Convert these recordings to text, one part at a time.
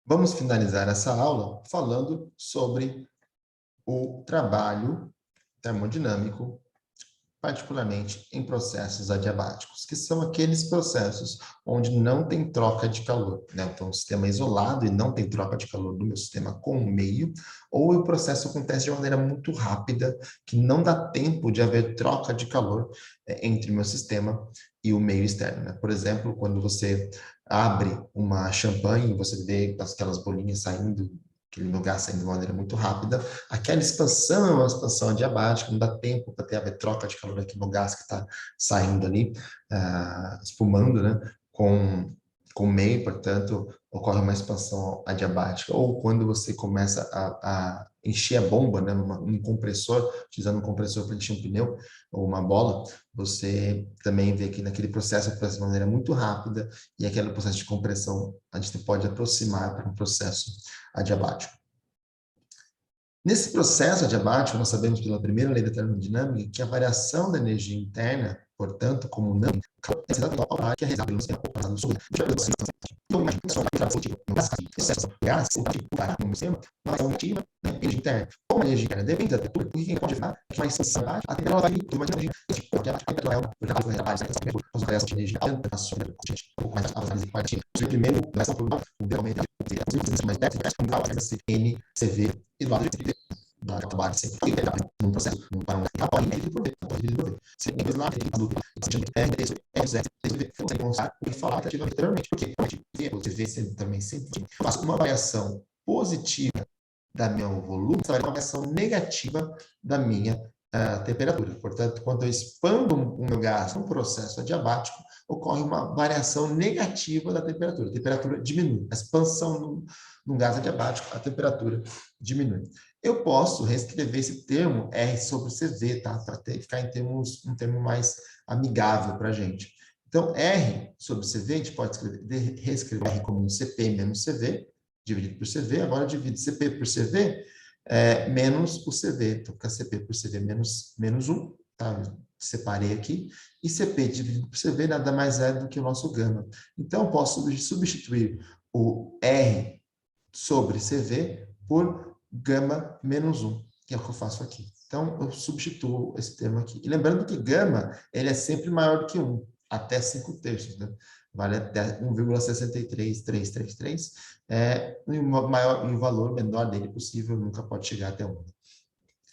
Vamos finalizar essa aula falando sobre o trabalho termodinâmico, particularmente em processos adiabáticos, que são aqueles processos onde não tem troca de calor, né? Então, o sistema é isolado e não tem troca de calor do meu sistema com o meio, ou o processo acontece de maneira muito rápida, que não dá tempo de haver troca de calor entre o meu sistema e o meio externo, né? Por exemplo, quando você abre uma champanhe, você vê aquelas bolinhas saindo, aquele gás saindo de maneira muito rápida, aquela expansão é uma expansão adiabática, não dá tempo para ter a troca de calor aqui no gás que está saindo ali, espumando, né, com o meio, portanto, ocorre uma expansão adiabática. Ou quando você começa a encher a bomba, né, num compressor, utilizando um compressor para encher um pneu ou uma bola, você também vê que naquele processo de maneira muito rápida, e aquele processo de compressão a gente pode aproximar para um processo adiabático. Nesse processo adiabático, nós sabemos pela primeira lei da termodinâmica que a variação da energia interna, portanto, como não é exatamente igual que é realizada pelo sistema passado sobre então, imagina que só vai entrar positivo no gás, no sistema, uma ação negativa na energia interna. Como a energia interna depende da temperatura, o que a gente pode afirmar é que vai ser abaixo, a temperatura vai vir, uma energia, a temperatura é uma, porque a temperatura é baixa, a variação de energia alta, a sombra, um pouco mais avançada, partir. O primeiro, essa produção, o realmente, mais perto, um grau, NCV e do lado de da trabalho sempre que ele num processo, para um pode desenvolver. Se tem coisa lá, tem adulto, se chama você mostrar o que falar anteriormente. Porque você vê sempre, também sempre eu faço uma variação positiva da meu volume, essa vai uma variação negativa da minha temperatura. Portanto, quando eu expando o meu gás num processo adiabático, ocorre uma variação negativa da temperatura. A temperatura diminui. A expansão no gás adiabático, a temperatura diminui. Eu posso reescrever esse termo R sobre CV, tá? Para ficar em termos, um termo mais amigável para a gente. Então, R sobre CV, a gente pode reescrever R como um CP menos CV, dividido por CV. Agora, eu divido CP por CV menos o CV. Então, fica CP por CV menos 1, tá? Separei aqui. E CP dividido por CV nada mais é do que o nosso gama. Então, eu posso substituir o R sobre CV por gama menos 1, que é o que eu faço aqui. Então, eu substituo esse termo aqui. E lembrando que gama, ele é sempre maior do que 1, até 5 terços, né? Vale até 1,63333, e o valor menor dele possível nunca pode chegar até 1.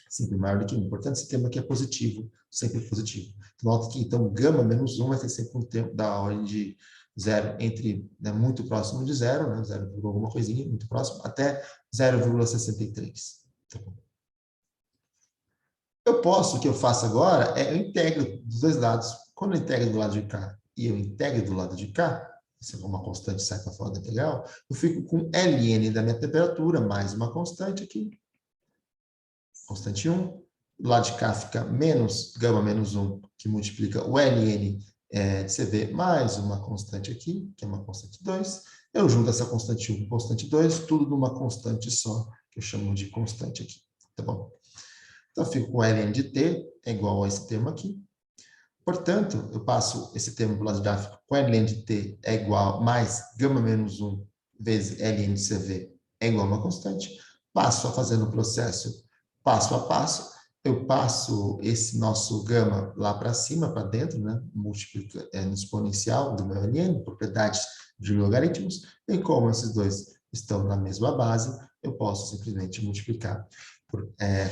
Sempre maior do que 1. Portanto, esse termo aqui é positivo, sempre positivo. Então, nota que, então, gama menos 1 vai ser sempre um termo da ordem de zero, entre muito próximo de zero, né, 0, alguma coisinha, muito próximo, até 0,63. Tá bom. Eu posso, o que eu faço agora é eu integro dos dois lados. Quando eu integro do lado de cá e eu integro do lado de cá, isso é uma constante sai para fora da integral, eu fico com Ln da minha temperatura, mais uma constante aqui, constante 1. Do lado de cá fica menos gama menos 1, que multiplica o Ln de CV, mais uma constante aqui, que é uma constante 2. Eu junto essa constante 1 com constante 2, tudo numa constante só, que eu chamo de constante aqui. Tá bom? Então, eu fico com Ln de T é igual a esse termo aqui. Portanto, eu passo esse termo para o lado de cá, fico com Ln de T é igual mais gama menos 1 vezes Ln de CV é igual a uma constante. Passo a fazer no processo passo a passo. Eu passo esse nosso gama lá para cima, para dentro, né? Multiplica no exponencial do meu Ln, propriedades de logaritmos. E como esses dois estão na mesma base, eu posso simplesmente multiplicar,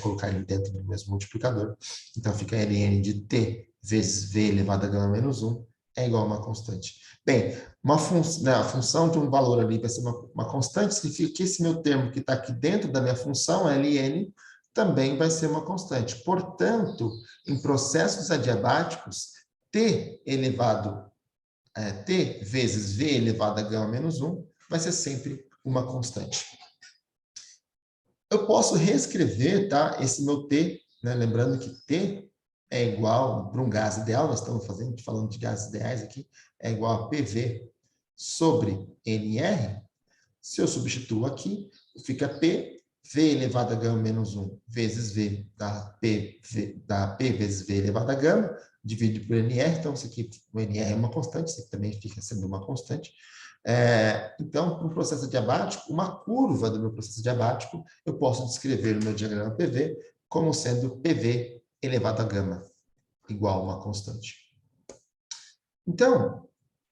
colocar ele dentro do mesmo multiplicador. Então, fica Ln de T vezes V elevado a gama menos 1 é igual a uma constante. Bem, a função de um valor ali vai ser uma constante, significa que esse meu termo que está aqui dentro da minha função, Ln, também vai ser uma constante. Portanto, em processos adiabáticos, T vezes V elevado a gama menos 1 vai ser sempre uma constante. Eu posso reescrever, tá, esse meu T, né, lembrando que T é igual, para um gás ideal, nós estamos falando de gases ideais aqui, é igual a PV sobre NR. Se eu substituo aqui, fica P, V elevado a gama menos 1 vezes V da P vezes V elevado a gama, dividido por NR. Então, isso aqui, o NR é uma constante, isso aqui também fica sendo uma constante. Então, para um processo adiabático, uma curva do meu processo adiabático, eu posso descrever no meu diagrama PV como sendo PV elevado a gama, igual a uma constante. Então,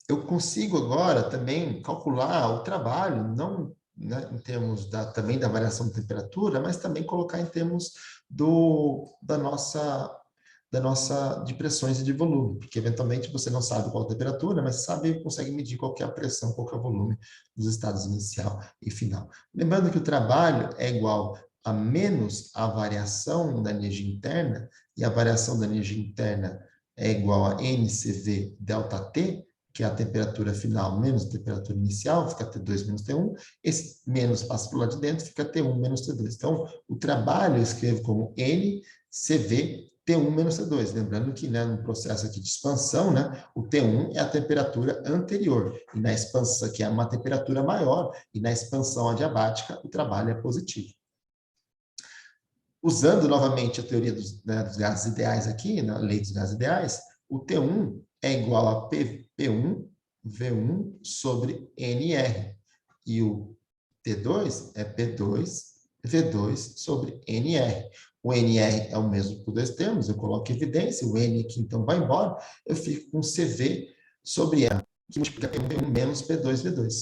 eu consigo agora também calcular o trabalho, não, né, em termos também da variação de temperatura, mas também colocar em termos de pressões e de volume, porque eventualmente você não sabe qual a temperatura, mas sabe, consegue medir qual que é a pressão, qual que é o volume dos estados inicial e final. Lembrando que o trabalho é igual a menos a variação da energia interna, e a variação da energia interna é igual a NCV delta T, que é a temperatura final menos a temperatura inicial, fica T2 menos T1, esse menos passa para o lado de dentro, fica T1 menos T2. Então, o trabalho eu escrevo como NCV T1 menos T2. Lembrando que, né, no processo aqui de expansão, né, o T1 é a temperatura anterior, e na expansão aqui é uma temperatura maior, e na expansão adiabática o trabalho é positivo. Usando novamente a teoria dos gases ideais aqui, na lei dos gases ideais, o T1 é igual a P1 V1 sobre NR. E o T2 é P2 V2 sobre NR. O NR é o mesmo por dois termos, eu coloco evidência, o N aqui então vai embora, eu fico com CV sobre R, que multiplica P1 V1 menos P2 V2.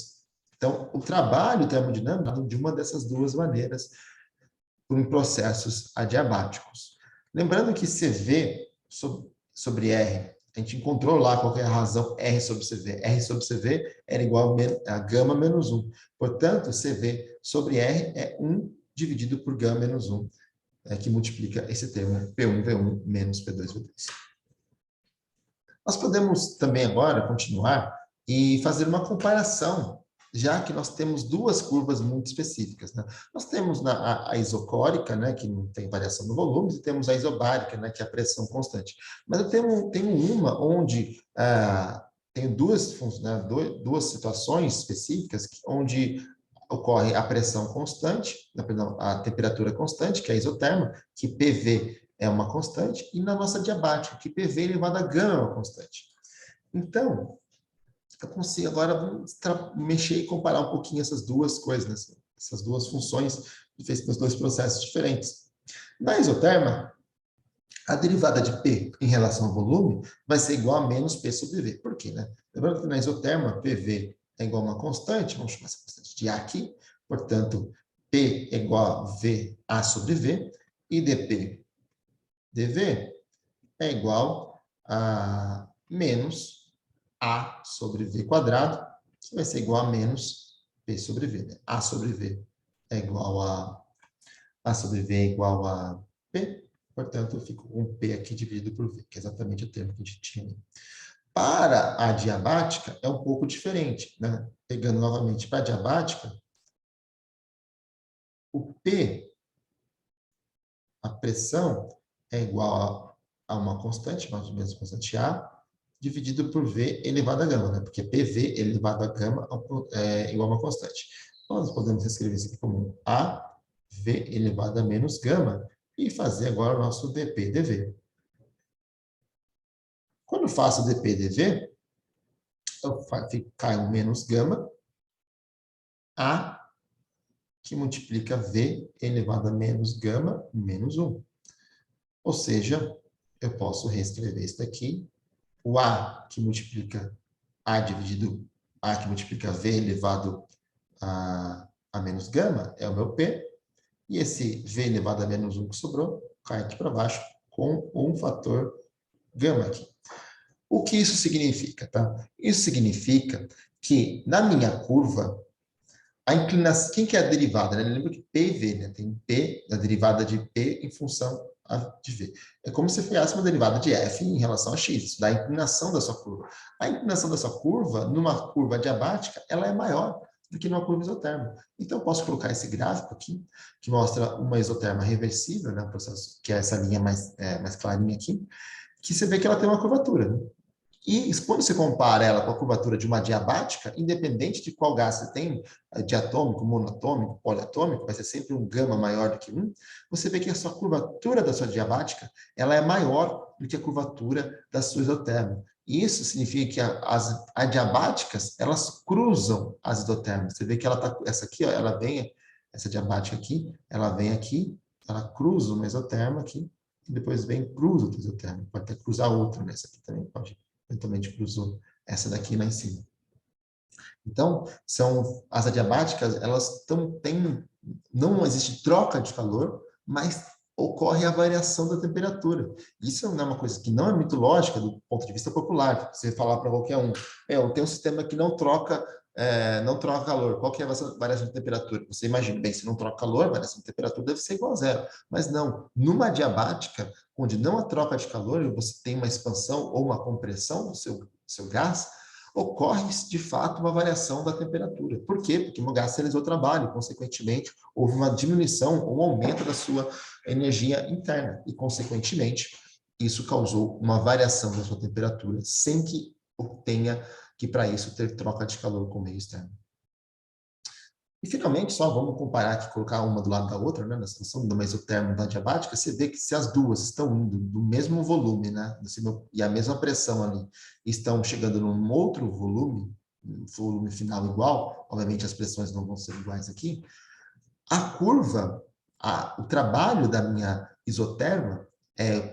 Então, o trabalho termodinâmico de uma dessas duas maneiras, em processos adiabáticos. Lembrando que CV sobre R, a gente encontrou lá qual é a razão R sobre CV. R sobre CV era igual a gama menos 1. Portanto, CV sobre R é 1 dividido por gama menos 1, que multiplica esse termo P1V1 menos P2V2. Nós podemos também agora continuar e fazer uma comparação, já que nós temos duas curvas muito específicas, né? Nós temos a isocórica, né, que não tem variação no volume, e temos a isobárica, né, que é a pressão constante. Mas eu tenho uma onde tenho duas situações específicas onde ocorre a pressão constante, perdão, a temperatura constante, que é a isoterma, que PV é uma constante, e na nossa diabática, que PV elevado a gama é uma constante. Então, eu consigo agora mexer e comparar um pouquinho essas duas coisas, né? Essas duas funções, nos dois processos diferentes. Na isoterma, a derivada de P em relação ao volume vai ser igual a menos P sobre V. Por quê, né? Lembrando que na isoterma, PV é igual a uma constante, vamos chamar essa constante de A aqui, portanto, P é igual a VA sobre V, e dP dV é igual a menos A sobre V quadrado, que vai ser igual a menos P sobre V. Né? A sobre V é igual A sobre V é igual a P, portanto, eu fico com P aqui dividido por V, que é exatamente o termo que a gente tinha. Para a diabática, é um pouco diferente. Né? Pegando novamente para a diabática, o P, a pressão, é igual a uma constante, mais ou menos constante A, dividido por V elevado a gama, né? Porque PV elevado a gama é igual a uma constante. Então, nós podemos escrever isso aqui como AV elevado a menos gama e fazer agora o nosso dP/dV. Quando eu faço dP/dV, cai um menos gama, A, que multiplica V elevado a menos gama menos 1. Ou seja, eu posso reescrever isso daqui. O A que multiplica A dividido A que multiplica V elevado a menos gama é o meu P. E esse V elevado a menos 1 que sobrou cai aqui para baixo com um fator gama aqui. O que isso significa? Tá? Isso significa que na minha curva, a inclinação, quem que é a derivada? Né? Lembra que P e V, né? Tem P, a derivada de P em função de V. É como se fosse uma derivada de F em relação a X, isso dá a inclinação da sua curva. A inclinação da sua curva, numa curva diabática, ela é maior do que numa curva isoterma. Então, eu posso colocar esse gráfico aqui, que mostra uma isoterma reversível, né? Processo, que é essa linha mais clarinha aqui, que você vê que ela tem uma curvatura. Né? E quando você compara ela com a curvatura de uma diabática, independente de qual gás você tem, diatômico, monatômico, poliatômico, vai ser sempre um gama maior do que 1, você vê que a sua curvatura da sua diabática ela é maior do que a curvatura da sua isoterma. Isso significa que as adiabáticas, elas cruzam as isotérmicas. Você vê que ela tá, essa aqui, ó, ela vem, essa diabática aqui, ela vem aqui, ela cruza uma isotérmica aqui, e depois vem cruza outra isotérmica. Pode até cruzar outra, né? Essa aqui também pode, eventualmente cruzou essa daqui lá em cima. Então, são as adiabáticas, elas têm, não existe troca de calor, mas ocorre a variação da temperatura. Isso é uma coisa que não é muito lógica do ponto de vista popular. Você falar para qualquer um, eu tenho um sistema que não troca calor. Qual que é a variação de temperatura? Você imagina, bem, se não troca calor, a variação de temperatura deve ser igual a zero. Mas não, numa adiabática, onde não há troca de calor e você tem uma expansão ou uma compressão do seu gás, ocorre, de fato, uma variação da temperatura. Por quê? Porque o gás realizou trabalho, consequentemente, houve uma diminuição ou aumento da sua energia interna, e, consequentemente, isso causou uma variação da sua temperatura, sem que tenha que, para isso, ter troca de calor com o meio externo. E, finalmente, só vamos comparar aqui, colocar uma do lado da outra, né, na situação do mesotérmico e da diabática, você vê que se as duas estão indo do mesmo volume, né, e a mesma pressão ali, estão chegando num outro volume, um volume final igual, obviamente as pressões não vão ser iguais aqui, a curva, o trabalho da minha isoterma,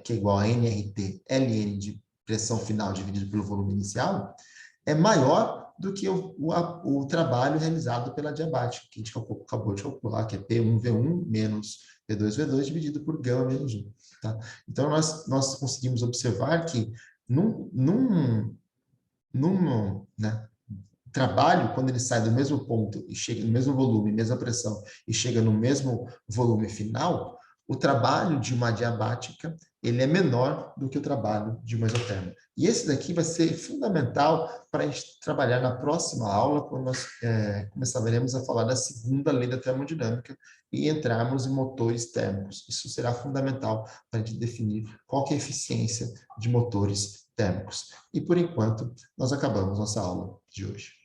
que é igual a nRT, ln de pressão final dividido pelo volume inicial, é maior do que o trabalho realizado pela diabática, que a gente acabou de calcular, que é P1V1 menos P2V2 dividido por gama menos 1. Tá? Então, nós conseguimos observar que num né, trabalho, quando ele sai do mesmo ponto e chega no mesmo volume, mesma pressão, e chega no mesmo volume final, o trabalho de uma adiabática ele é menor do que o trabalho de uma isotérmica. E esse daqui vai ser fundamental para a gente trabalhar na próxima aula, quando nós começaremos a falar da segunda lei da termodinâmica e entrarmos em motores térmicos. Isso será fundamental para a gente definir qual que é a eficiência de motores térmicos. E, por enquanto, nós acabamos nossa aula de hoje.